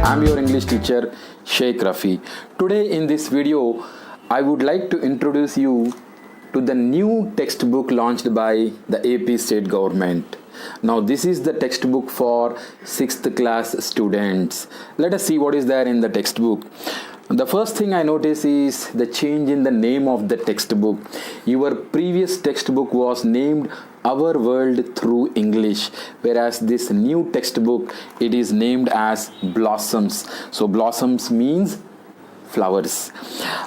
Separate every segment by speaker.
Speaker 1: I'm your English teacher Sheikh Rafi. Today in this video, I would like to introduce you to the new textbook launched by the AP state government. Now this is the textbook for 6th class students. Let us see what is there in the textbook. The first thing I notice is the change in the name of the textbook. Your previous textbook was named Our World Through English, whereas this new textbook, it is named as Blossoms. So Blossoms means flowers.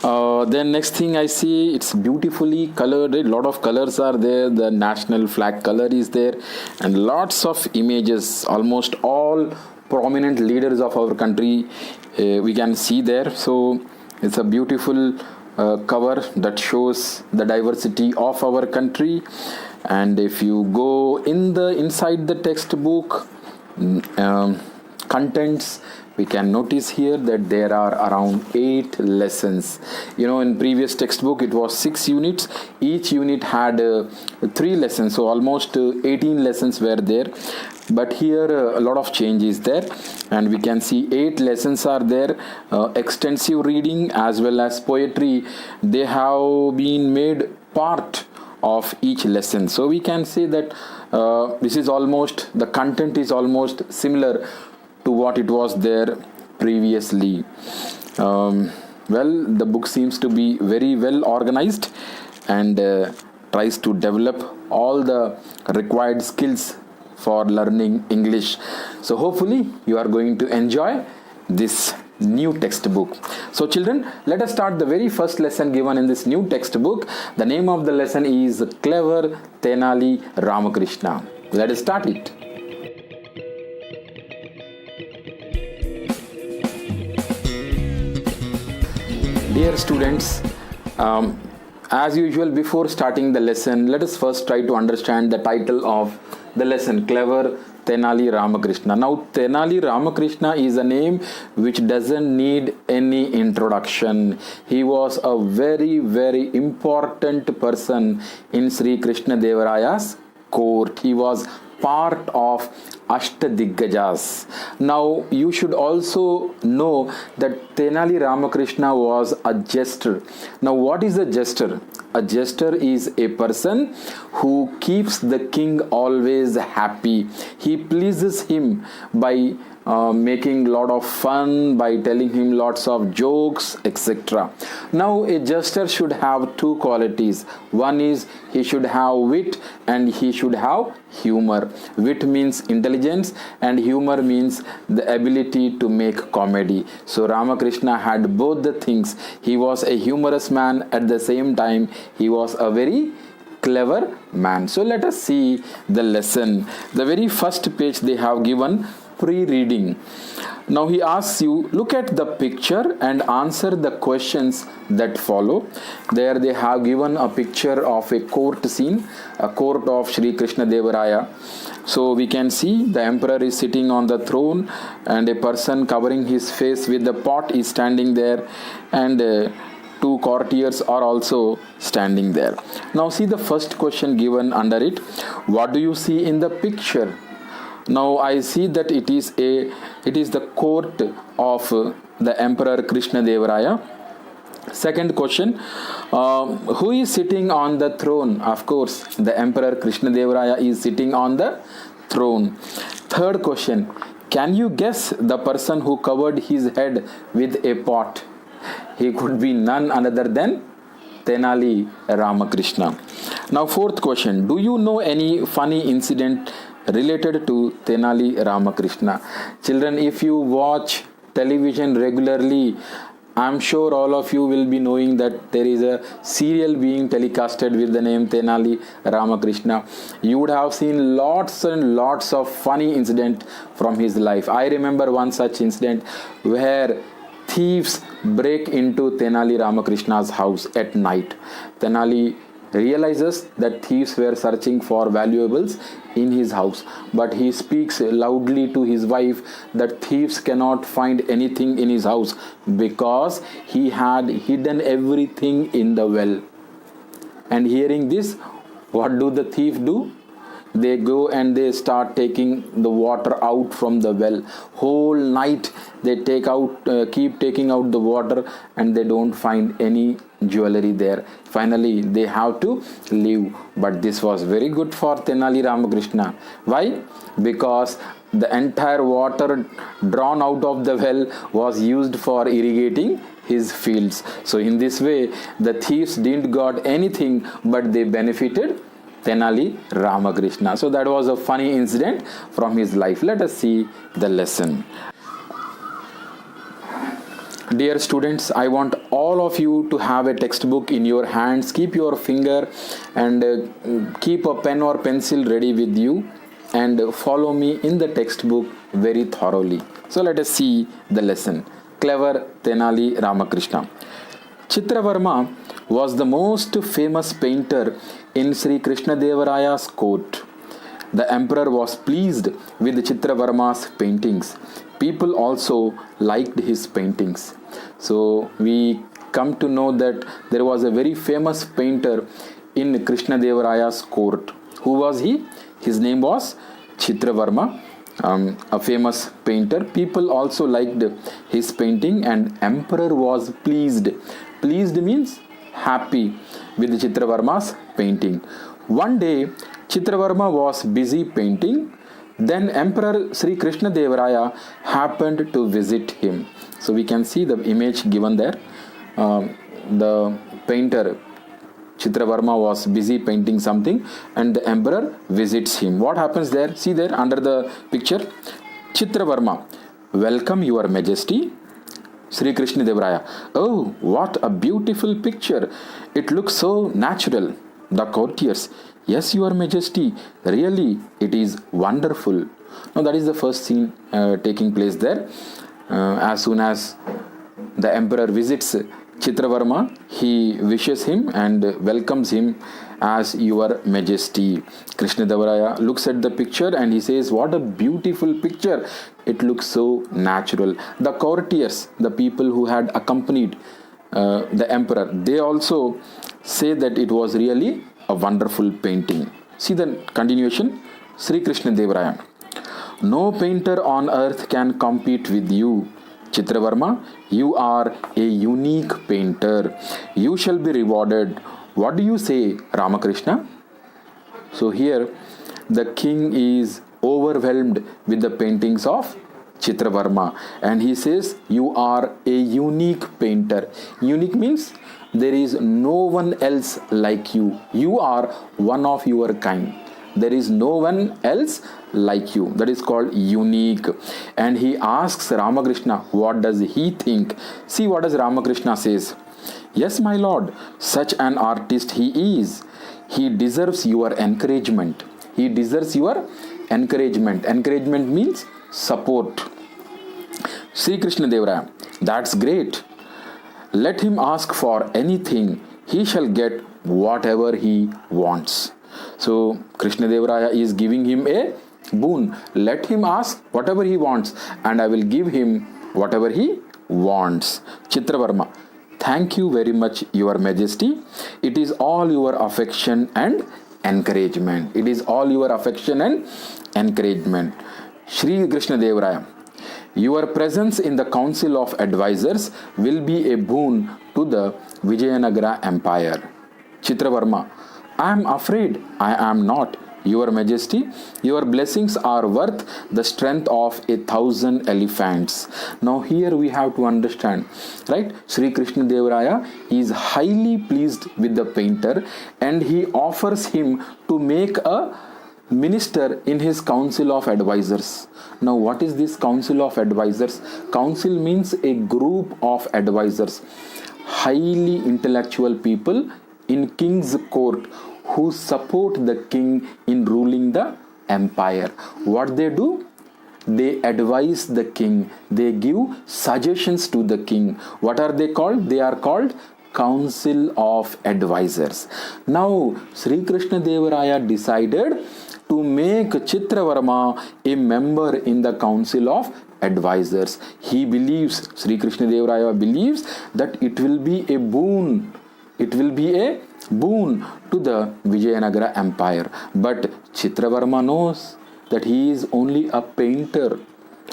Speaker 1: Then next thing I see, it's beautifully colored. A lot of colors are there. The national flag color is there, and lots of images. Almost all prominent leaders of our country we can see there. So it's a beautiful cover that shows the diversity of our country. And if you go inside the textbook contents, we can notice here that there are around 8 lessons. In previous textbook it was 6 units. Each unit had 3 lessons, so almost 18 lessons were there. But here a lot of change is there, and we can see 8 lessons are there. Extensive reading as well as poetry, they have been made part of each lesson. So we can say that the content is almost similar to what it was there previously. The book seems to be very well organized and tries to develop all the required skills for learning English. So hopefully you are going to enjoy this new textbook. So children, let us start the very first lesson given in this new textbook. The name of the lesson is Clever Tenali Ramakrishna. Let us start it. Dear students, as usual, before starting the lesson, let us first try to understand the title of the lesson, Clever Tenali Ramakrishna. Now, Tenali Ramakrishna is a name which doesn't need any introduction. He was a very, very important person in Sri Krishna Devaraya's court. He was part of Ashtadiggajas. Now, you should also know that Tenali Ramakrishna was a jester. Now, what is a jester? A jester is a person who keeps the king always happy. He pleases him by making lot of fun, by telling him lots of jokes, etc. Now a jester should have 2 qualities. One is he should have wit and he should have humor. Wit means intelligence and humor means the ability to make comedy. So Ramakrishna had both the things. He was a humorous man, at the same time he was a very clever man. So let us see the lesson. The very first page they have given pre-reading. Now he asks you, look at the picture and answer the questions that follow. There they have given a picture of a court scene, a court of Sri Krishna Devaraya. So we can see the emperor is sitting on the throne and a person covering his face with the pot is standing there, and 2 courtiers are also standing there. Now see the first question given under it. What do you see in the picture? Now I see that it is the court of the Emperor Krishna Devaraya. Second question, who is sitting on the throne? Of course, the Emperor Krishna Devaraya is sitting on the throne. Third question, can you guess the person who covered his head with a pot? He could be none other than Tenali Ramakrishna. Now fourth question, do you know any funny incident related to Tenali Ramakrishna? Children, if you watch television regularly, I'm sure all of you will be knowing that there is a serial being telecasted with the name Tenali Ramakrishna. You would have seen lots and lots of funny incidents from his life. I remember one such incident where thieves break into Tenali Ramakrishna's house at night. Tenali realizes that thieves were searching for valuables in his house, but he speaks loudly to his wife that thieves cannot find anything in his house because he had hidden everything in the well. And hearing this, what do the thief do? they go and they start taking the water out from the well. Whole night they keep taking out the water, and they don't find any jewelry there. Finally they have to leave. But this was very good for Tenali Ramakrishna. Why? Because the entire water drawn out of the well was used for irrigating his fields. So in this way, the thieves didn't got anything, but they benefited Tenali Ramakrishna. So that was a funny incident from his life. Let us see the lesson. Dear students, I want all of you to have a textbook in your hands. Keep your finger and keep a pen or pencil ready with you, and follow me in the textbook very thoroughly. So let us see the lesson. Clever Tenali Ramakrishna. Chitravarma was the most famous painter in Sri Krishnadevaraya's court. The emperor was pleased with Chitravarma's paintings. People also liked his paintings. So we come to know that there was a very famous painter in Krishnadevaraya's court. Who was he? His name was Chitravarma, a famous painter. People also liked his painting, and emperor was pleased. Pleased means happy with Chitravarma's painting. One day Chitravarma was busy painting. Then Emperor Sri Krishnadevaraya happened to visit him. So we can see the image given there. The painter Chitravarma was busy painting something, and the emperor visits him. What happens there? See there under the picture. Chitravarma, welcome your majesty. Sri Krishnadevaraya, oh, what a beautiful picture. It looks so natural. The courtiers, yes, your majesty, really it is wonderful. Now that is the first scene taking place there. As soon as the emperor visits Chitravarma, he wishes him and welcomes him as your majesty. Krishnadevaraya looks at the picture and he says, what a beautiful picture. It looks so natural. The courtiers, the people who had accompanied the emperor, they also say that it was really a wonderful painting. See the continuation. Sri Krishnadevaraya, no painter on earth can compete with you. Chitravarma, you are a unique painter. You shall be rewarded. What do you say, Ramakrishna? So here the king is overwhelmed with the paintings of Chitravarma, and he says, you are a unique painter. Unique means there is no one else like you. You are one of your kind. There is no one else like you. That is called unique. And he asks Ramakrishna, what does he think? See what does Ramakrishna says. Yes, my lord, such an artist he is. He deserves your encouragement. He deserves your encouragement. Encouragement means support. Sri Krishnadevaraya, that's great. Let him ask for anything. He shall get whatever he wants. So Krishnadevaraya is giving him a boon. Let him ask whatever he wants, and I will give him whatever he wants. Chitravarma, thank you very much, your majesty. It is all your affection and encouragement. It is all your affection and encouragement. Sri Krishnadevaraya, your presence in the council of advisors will be a boon to the Vijayanagara empire. Chitravarma, I am afraid I am not. Your majesty, your blessings are worth the strength of 1,000 elephants. Now here we have to understand, right? Sri Krishnadevaraya is highly pleased with the painter, and he offers him to make a minister in his council of advisors. Now what is this council of advisors? Council means a group of advisors, highly intellectual people in king's court who support the king in ruling the empire. What they do? They advise the king. They give suggestions to the king. What are they called? They are called council of advisors. Now Sri Krishnadevaraya decided to make Chitravarma a member in the council of advisors. He believes, Sri Krishnadevaraya believes that it will be a boon. It will be a boon to the Vijayanagara Empire. But Chitravarma knows that he is only a painter.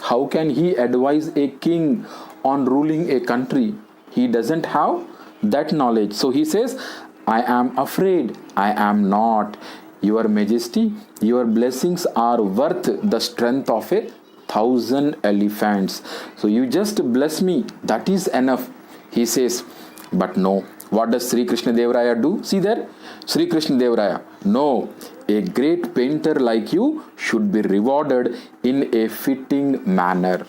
Speaker 1: How can he advise a king on ruling a country? He doesn't have that knowledge. So he says, I am afraid. I am not. Your Majesty, your blessings are worth the strength of 1,000 elephants. So you just bless me. That is enough. He says, but no. What does Sri Krishna Deva Raya do? See there? Sri Krishna Deva Raya. No. A great painter like you should be rewarded in a fitting manner.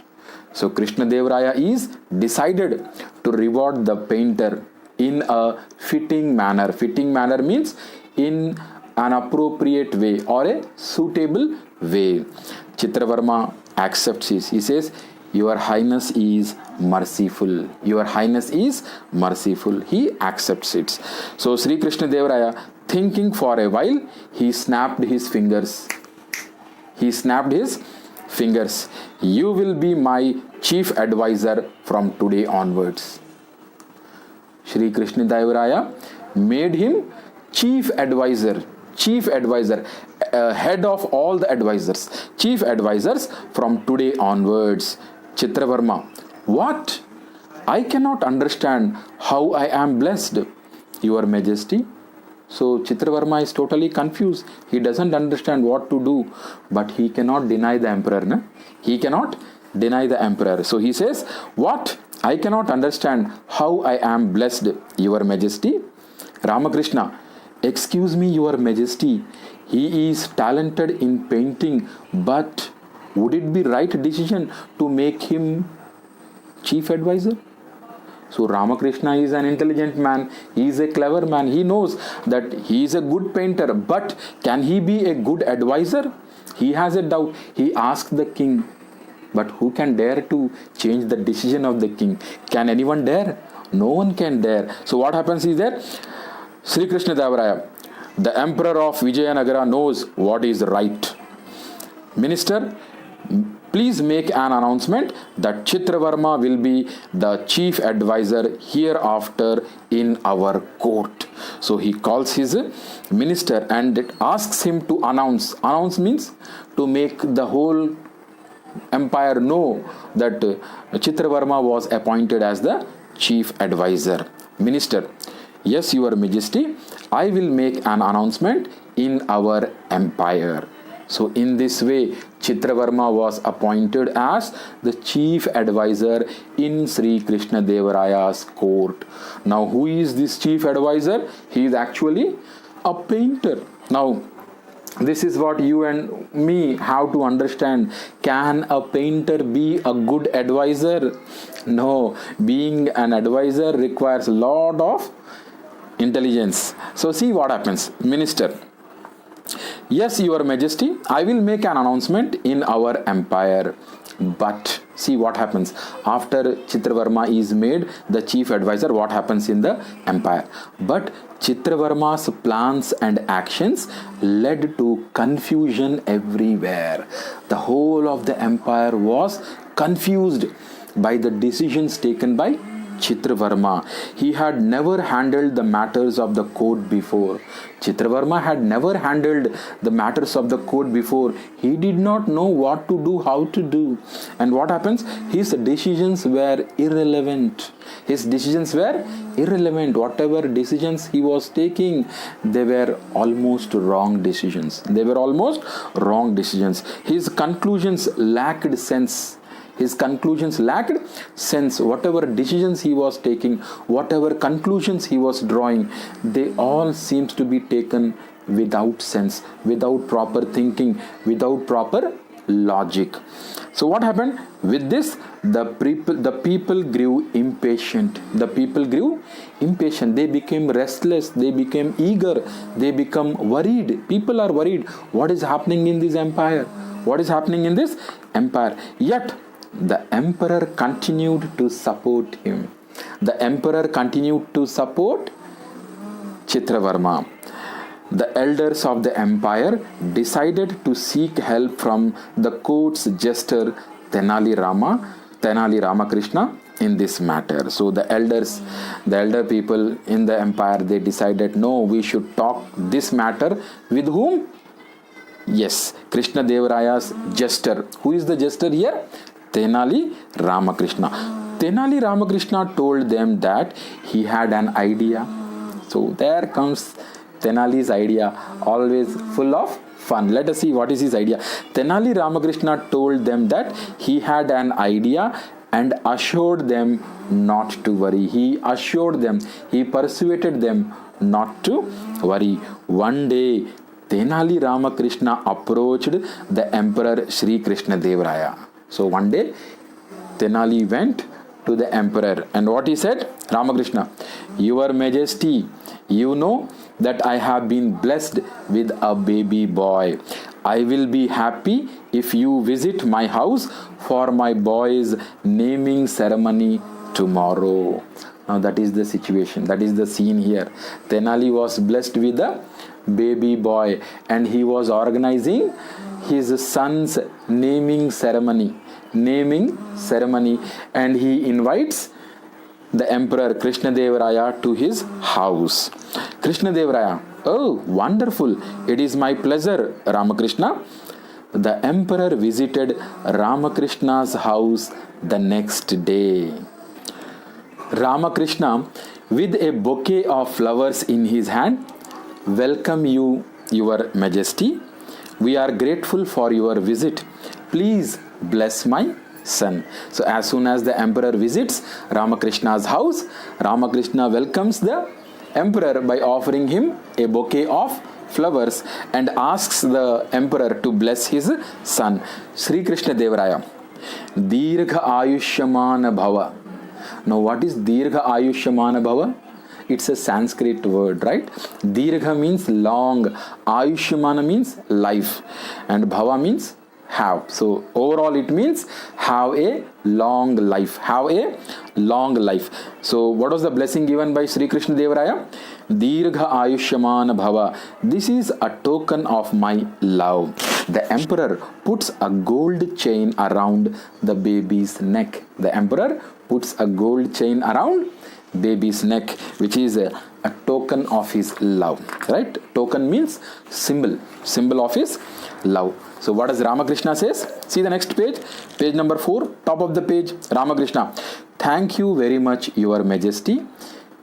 Speaker 1: So Krishna Deva Raya is decided to reward the painter in a fitting manner. Fitting manner means in an appropriate way or a suitable way. Chitravarma accepts this. He says, Your Highness is merciful. Your Highness is merciful. He accepts it. So Sri Krishna Deva Raya, thinking for a while, he snapped his fingers. He snapped his fingers. You will be my chief advisor from today onwards. Sri Krishna Deva Raya made him chief advisor, head of all the advisors, chief advisors from today onwards. Chitravarma, what? I cannot understand how I am blessed, Your Majesty. So Chitravarma is totally confused. He doesn't understand what to do, but he cannot deny the emperor. Na? He cannot deny the emperor. So he says, what? I cannot understand how I am blessed, Your Majesty. Ramakrishna, excuse me, Your Majesty. He is talented in painting, but would it be right decision to make him chief advisor? So Ramakrishna is an intelligent man. He is a clever man. He knows that he is a good painter, but can he be a good advisor? He has a doubt. He asked the king, but who can dare to change the decision of the king? Can anyone dare? No one can dare. So what happens is that Sri Krishna Deva Raya, the emperor of Vijayanagara, knows what is right. Minister, please make an announcement that Chitravarma will be the chief advisor hereafter in our court. So he calls his minister and asks him to announce. Announce means to make the whole empire know that Chitravarma was appointed as the chief advisor. Minister, yes, Your Majesty, I will make an announcement in our empire. So in this way, Chitravarma was appointed as the chief advisor in Sri Krishna Deva Raya's court. Now, who is this chief advisor? He is actually a painter. Now, this is what you and me have to understand. Can a painter be a good advisor? No. Being an advisor requires a lot of intelligence. So see what happens. Minister, yes, Your Majesty, I will make an announcement in our empire. But see what happens. After Chitravarma is made the chief advisor, what happens in the empire? But Chitravarma's plans and actions led to confusion everywhere. The whole of the empire was confused by the decisions taken by Chitravarma. He had never handled the matters of the court before. Chitravarma had never handled the matters of the court before. He did not know what to do, how to do. And what happens? His decisions were irrelevant. His decisions were irrelevant. Whatever decisions he was taking, they were almost wrong decisions. They were almost wrong decisions. His conclusions lacked sense. His conclusions lacked sense. Whatever decisions he was taking, whatever conclusions he was drawing, they all seems to be taken without sense, without proper thinking, without proper logic. So what happened? With this, the people grew impatient. The people grew impatient. They became restless. They became eager. They become worried. People are worried. What is happening in this empire? What is happening in this empire? Yet, the emperor continued to support him. The emperor continued to support Chitravarma. The elders of the empire decided to seek help from the court's jester Tenali Ramakrishna. in this matter. So the elder people in the empire, they decided, no, we should talk this matter with whom? Yes, Krishna Devaraya's jester. Who is the jester here? Tenali Ramakrishna. Tenali Ramakrishna told them that he had an idea. So there comes Tenali's idea, always full of fun. Let us see what is his idea. Tenali Ramakrishna told them that he had an idea and assured them not to worry. He assured them, he persuaded them not to worry. One day, Tenali Ramakrishna approached the Emperor Sri Krishna Devaraya. So one day, Tenali went to the emperor, and what he said? Ramakrishna, Your Majesty, you know that I have been blessed with a baby boy. I will be happy if you visit my house for my boy's naming ceremony tomorrow. Now that is the situation, that is the scene here. Tenali was blessed with a baby boy and he was organizing his son's naming ceremony, and he invites the Emperor Krishna Devaraya to his house. Krishna Devaraya, oh wonderful, it is my pleasure, Ramakrishna. The Emperor visited Ramakrishna's house the next day. Ramakrishna, with a bouquet of flowers in his hand, welcome you, Your Majesty. We are grateful for your visit. Please bless my son. So as soon as the emperor visits Ramakrishna's house, Ramakrishna welcomes the emperor by offering him a bouquet of flowers and asks the emperor to bless his son. Sri Krishna Devaraya, Dirgha Ayushyaman Bhava. Now what is Dirgha Ayushyaman Bhava? It's a Sanskrit word, right? Dirgha means long, Ayushmana means life, and Bhava means have. So overall it means have a long life. Have a long life. So what was the blessing given by Sri Krishna Devaraya? Dirgha Ayushmana Bhava. This is a token of my love. The emperor puts a gold chain around the baby's neck. The emperor puts a gold chain around baby's neck, which is a token of his love, right? Token means symbol of his love. So what does Ramakrishna says? See the next page, page number 4, top of the page. Ramakrishna, thank you very much, Your Majesty.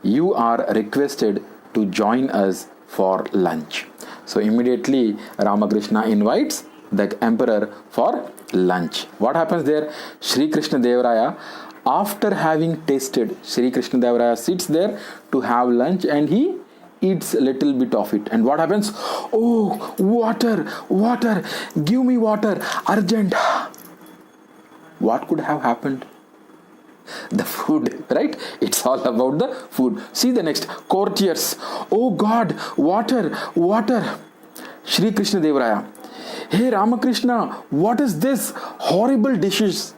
Speaker 1: You are requested to join us for lunch. So immediately Ramakrishna invites the emperor for lunch. What happens there? Sri Krishna Devaraya, after having tasted, Sri Krishna Devaraya sits there to have lunch and he eats a little bit of it. And what happens? Oh, water, give me water, urgent. What could have happened? The food, right? It's all about the food. See the next, courtiers. Oh God, water. Sri Krishna Devaraya, hey Ramakrishna, what is this? Horrible dishes.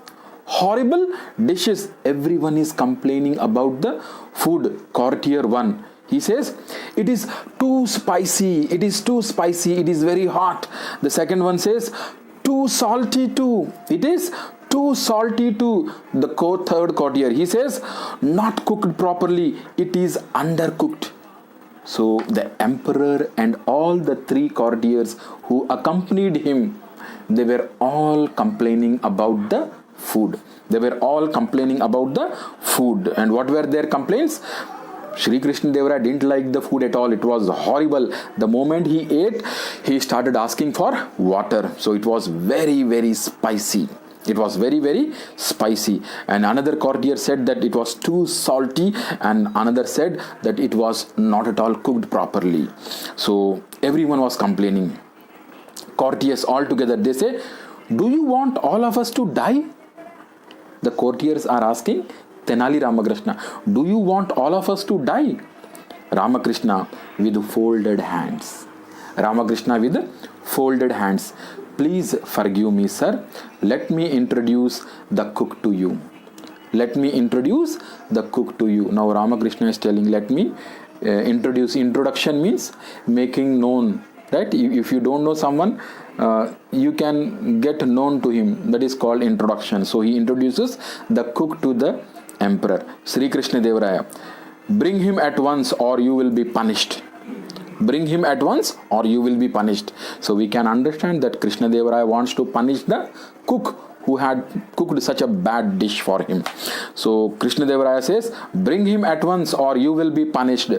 Speaker 1: Everyone is complaining about the food. Courtier 1, he says, it is too spicy, it is very hot. The second one says, too salty too, it is too salty too. The third courtier, he says, not cooked properly, it is undercooked. So the emperor and all the 3 courtiers who accompanied him, they were all complaining about the food. And what were their complaints? Sri Krishna Devaraya didn't like the food at all. It was horrible. The moment he ate, he started asking for water. So it was very, very spicy. And another courtier said that it was too salty, and another said that it was not at all cooked properly. So everyone was complaining. Courtiers all together, they say, do you want all of us to die? The courtiers are asking Tenali Ramakrishna, do you want all of us to die? Ramakrishna with folded hands. Please forgive me, sir. Let me introduce the cook to you. Now Ramakrishna is telling, let me introduce. Introduction means making known, right? If you don't know someone, you can get known to him. That is called introduction. So he introduces the cook to the emperor. Sri Krishna Devaraya, bring him at once or you will be punished. Bring him at once or you will be punished. So we can understand that Krishna Devaraya wants to punish the cook who had cooked such a bad dish for him. So Krishna Devaraya says, bring him at once or you will be punished.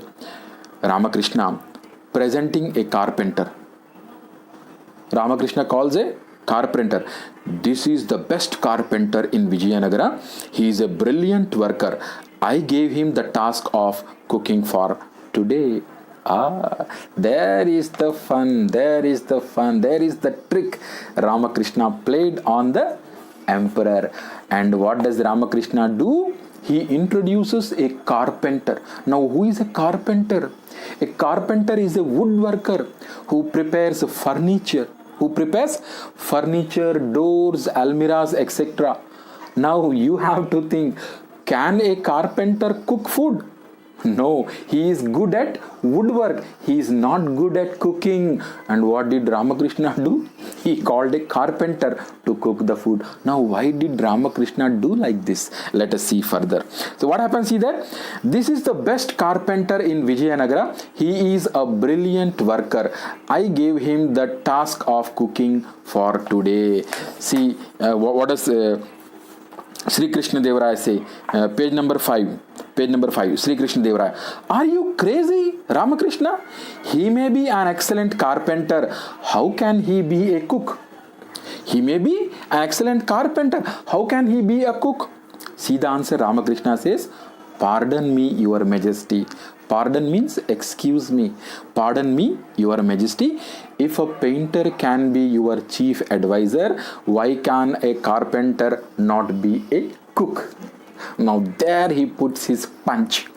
Speaker 1: Ramakrishna presenting a carpenter. Ramakrishna calls a carpenter. This is the best carpenter in Vijayanagara. He is a brilliant worker. I gave him the task of cooking for today. There is the fun, there is the fun, there is the trick Ramakrishna played on the emperor. And what does Ramakrishna do? He introduces a carpenter. Now, who is a carpenter? A carpenter is a woodworker who prepares furniture. Who prepares furniture, doors, almirahs, etc. Now, you have to think, can a carpenter cook food? No, he is good at woodwork. He is not good at cooking. And what did Ramakrishna do? He called a carpenter to cook the food. Now, why did Ramakrishna do like this? Let us see further. So, what happens? See there? This is the best carpenter in Vijayanagara. He is a brilliant worker. I gave him the task of cooking for today. See, what does Sri Krishna Devaraya say? Page number 5. Page number 5. Sri Krishna Devaraya. Are you crazy, Ramakrishna? He may be an excellent carpenter. How can he be a cook? He may be an excellent carpenter. How can he be a cook? See the answer. Ramakrishna says, pardon me, your majesty. Pardon means excuse me. Pardon me, your majesty. If a painter can be your chief advisor, why can a carpenter not be a cook? Now there he puts his punch.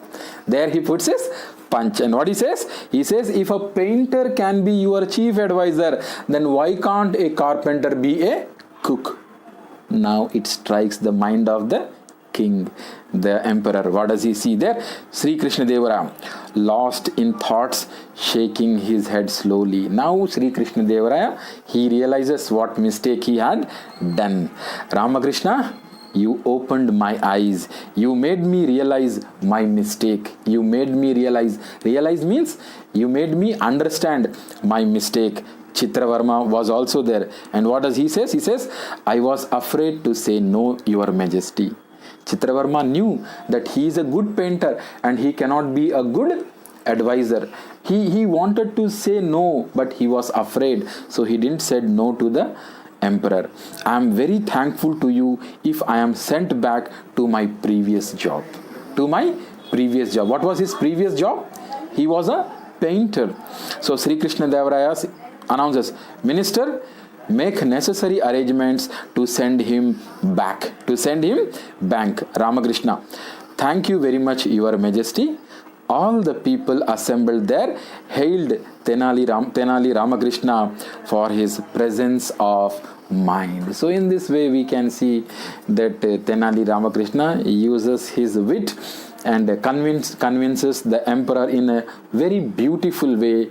Speaker 1: There he puts his punch. And what he says? He says, if a painter can be your chief advisor, then why can't a carpenter be a cook? Now it strikes the mind of the king, the emperor. What does he see there? Sri Krishna Devaraya, lost in thoughts, shaking his head slowly. Now Sri Krishna Devaraya, he realizes what mistake he had done. Ramakrishna, you opened my eyes. You made me realize my mistake. You made me realize. Realize means you made me understand my mistake. Chitravarma was also there. And what does he say? He says, I was afraid to say no, your majesty. Chitravarma knew that he is a good painter and he cannot be a good advisor. He wanted to say no, but he was afraid. So he didn't say no to the emperor. I am very thankful to you if I am sent back to my previous job. To my previous job. What was his previous job? He was a painter. So Sri Krishna Devaraya announces, Minister, make necessary arrangements to send him back. To send him back. Ramakrishna, thank you very much, your majesty. All the people assembled there hailed Tenali Ramakrishna for his presence of mind. So in this way we can see that Tenali Ramakrishna uses his wit and convinces the emperor in a very beautiful way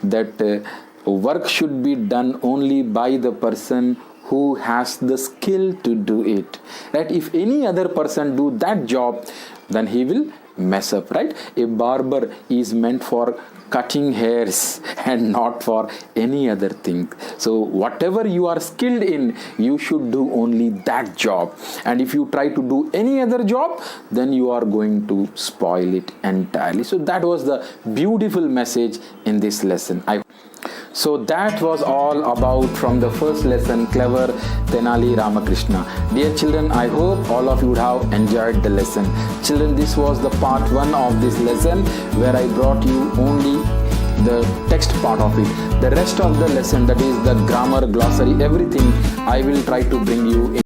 Speaker 1: that work should be done only by the person who has the skill to do it. Right? If any other person do that job, then he will mess up. Right? A barber is meant for cutting hairs and not for any other thing. So whatever you are skilled in, you should do only that job. And if you try to do any other job, then you are going to spoil it entirely. So that was the beautiful message in this lesson. So that was all about from the first lesson, Clever Tenali Ramakrishna. Dear children, I hope all of you would have enjoyed the lesson. Children, this was the part 1 of this lesson where I brought you only the text part of it. The rest of the lesson, that is the grammar, glossary, everything, I will try to bring you in